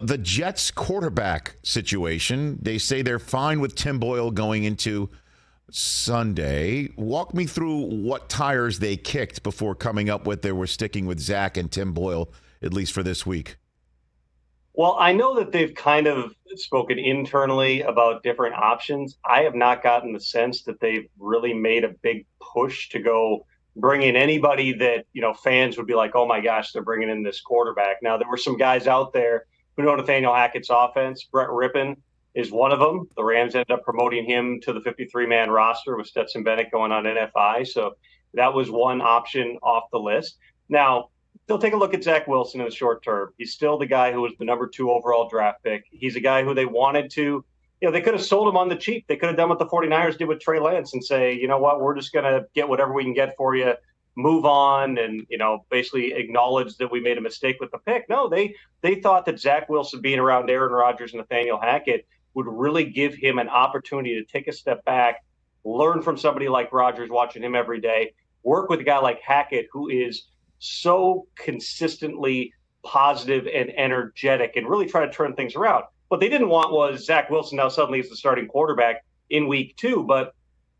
The Jets quarterback situation, they say they're fine with Tim Boyle going into Sunday. Walk me through what tires they kicked before coming up with they were sticking with Zach and Tim Boyle, at least for this week. Well, I know that they've kind of spoken internally about different options. I have not gotten the sense that they've really made a big push to go bring in anybody that, fans would be like, oh my gosh, they're bringing in this quarterback. Now, there were some guys out there who know Nathaniel Hackett's offense. Brett Rippon is one of them. The Rams ended up promoting him to the 53-man roster with Stetson Bennett going on NFI. So that was one option off the list. Now, they'll take a look at Zach Wilson in the short term. He's still the guy who was the number 2 overall draft pick. He's a guy who they wanted to, they could have sold him on the cheap. They could have done what the 49ers did with Trey Lance and say, you know what, we're just going to get whatever we can get for you, move on, and, basically acknowledge that we made a mistake with the pick. No, they thought that Zach Wilson being around Aaron Rodgers and Nathaniel Hackett would really give him an opportunity to take a step back, learn from somebody like Rodgers watching him every day, work with a guy like Hackett who is so consistently positive and energetic and really try to turn things around. What they didn't want was Zach Wilson now suddenly is the starting quarterback in week 2. But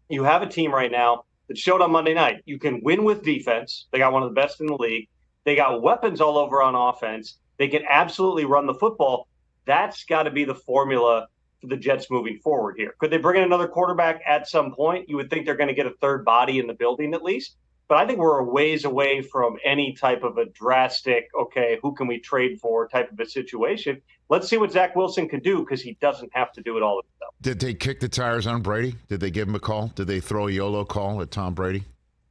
you have a team right now that showed on Monday night. You can win with defense. They got one of the best in the league. They got weapons all over on offense. They can absolutely run the football. That's got to be the formula for the Jets moving forward here. Could they bring in another quarterback at some point? You would think they're going to get a third body in the building at least. But I think we're a ways away from any type of a drastic, okay, who can we trade for type of a situation. Let's see what Zach Wilson can do because he doesn't have to do it all himself. Did they kick the tires on Brady? Did they give him a call? Did they throw a YOLO call at Tom Brady?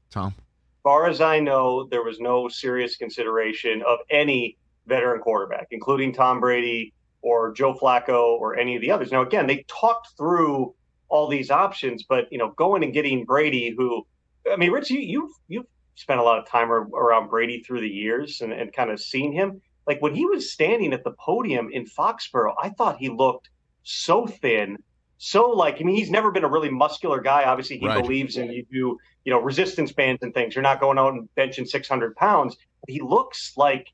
Tom? As far as I know, there was no serious consideration of any veteran quarterback, including Tom Brady or Joe Flacco or any of the others. Now, again, they talked through all these options, but, going and getting Brady, who, I mean, Rich, you've spent a lot of time around Brady through the years and kind of seen him. Like when he was standing at the podium in Foxborough, I thought he looked so thin, he's never been a really muscular guy. Obviously, he believes in you do, resistance bands and things. You're not going out and benching 600 pounds. But he looks like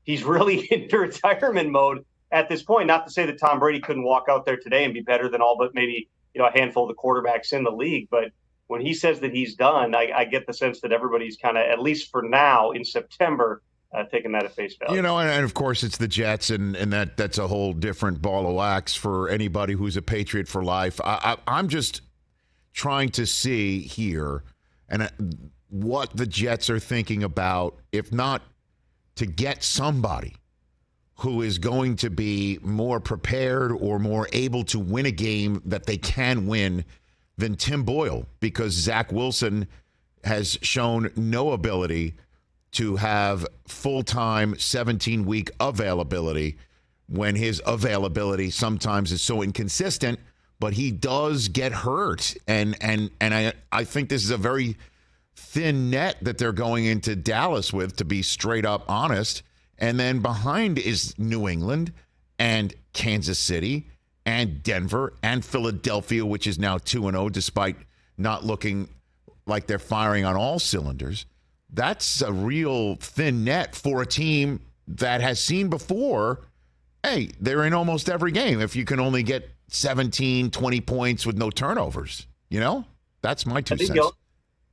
he's really into retirement mode at this point. Not to say that Tom Brady couldn't walk out there today and be better than all but maybe, a handful of the quarterbacks in the league, but when he says that he's done, I get the sense that everybody's kind of, at least for now in September, taking that at face value. And of course it's the Jets, and that's a whole different ball of wax for anybody who's a Patriot for life. I'm just trying to see here and what the Jets are thinking about, if not to get somebody who is going to be more prepared or more able to win a game that they can win than Tim Boyle, because Zach Wilson has shown no ability to have full-time 17-week availability when his availability sometimes is so inconsistent, but he does get hurt. And I think this is a very thin net that they're going into Dallas with, to be straight up honest. And then behind is New England and Kansas City and Denver and Philadelphia, which is now 2-0, despite not looking like they're firing on all cylinders. That's a real thin net for a team that has seen before, hey, they're in almost every game if you can only get 17, 20 points with no turnovers. That's my 2 cents.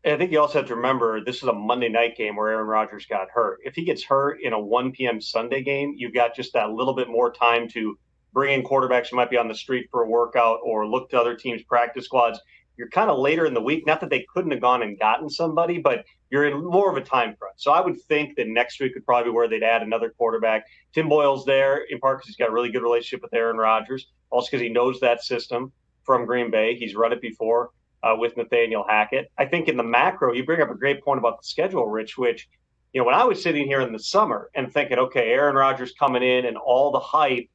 I think you also have to remember this is a Monday night game where Aaron Rodgers got hurt. If he gets hurt in a 1 p.m. Sunday game, you've got just that little bit more time to bring in quarterbacks who might be on the street for a workout or look to other teams' practice squads. You're kind of later in the week. Not that they couldn't have gone and gotten somebody, but you're in more of a time crunch. So I would think that next week would probably be where they'd add another quarterback. Tim Boyle's there in part because he's got a really good relationship with Aaron Rodgers, also because he knows that system from Green Bay. He's run it before with Nathaniel Hackett. I think in the macro, you bring up a great point about the schedule, Rich, which, when I was sitting here in the summer and thinking, okay, Aaron Rodgers coming in and all the hype,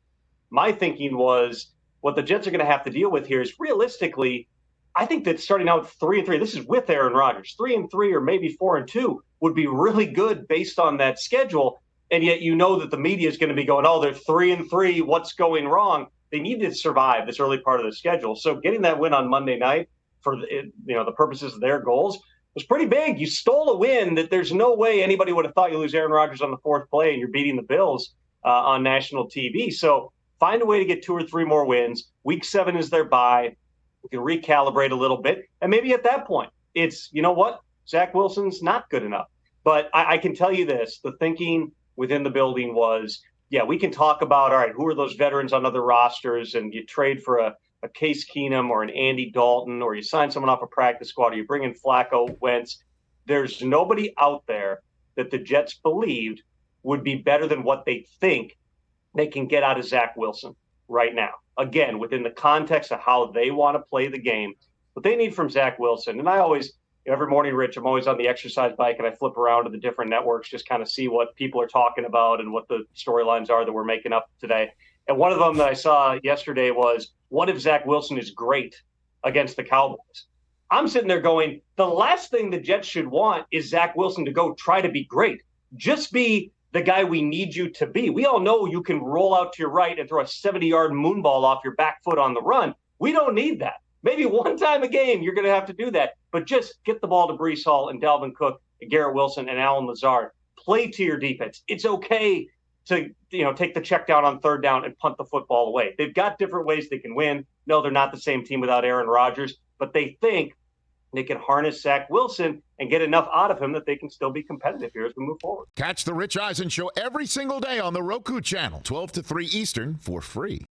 my thinking was what the Jets are going to have to deal with here is realistically, I think that starting out 3-3, this is with Aaron Rodgers, 3-3 or maybe 4-2 would be really good based on that schedule. And yet, that the media is going to be going, oh, they're 3-3. What's going wrong? They need to survive this early part of the schedule. So getting that win on Monday night for the purposes of their goals was pretty big. You stole a win that there's no way anybody would have thought you lose Aaron Rodgers on the fourth play and you're beating the Bills on national TV. So find a way to get 2 or 3 more wins. Week 7 is their bye. We can recalibrate a little bit. And maybe at that point, it's, you know what? Zach Wilson's not good enough. But I can tell you this, the thinking within the building was, yeah, we can talk about, all right, who are those veterans on other rosters, and you trade for a Case Keenum or an Andy Dalton, or you sign someone off a practice squad, or you bring in Flacco, Wentz. There's nobody out there that the Jets believed would be better than what they think they can get out of Zach Wilson right now. Again, within the context of how they want to play the game, what they need from Zach Wilson. And I always, every morning, Rich, I'm always on the exercise bike and I flip around to the different networks, just kind of see what people are talking about and what the storylines are that we're making up today. And one of them that I saw yesterday was, what if Zach Wilson is great against the Cowboys? I'm sitting there going, the last thing the Jets should want is Zach Wilson to go try to be great. Just be the guy we need you to be. We all know you can roll out to your right and throw a 70-yard moonball off your back foot on the run. We don't need that. Maybe one time a game you're going to have to do that, but just get the ball to Breece Hall and Dalvin Cook and Garrett Wilson and Allen Lazard. Play to your defense. It's okay to take the check down on 3rd down and punt the football away. They've got different ways they can win. No, they're not the same team without Aaron Rodgers, but they think they can harness Zach Wilson and get enough out of him that they can still be competitive here as we move forward. Catch the Rich Eisen Show every single day on the Roku channel, 12 to 3 Eastern, for free.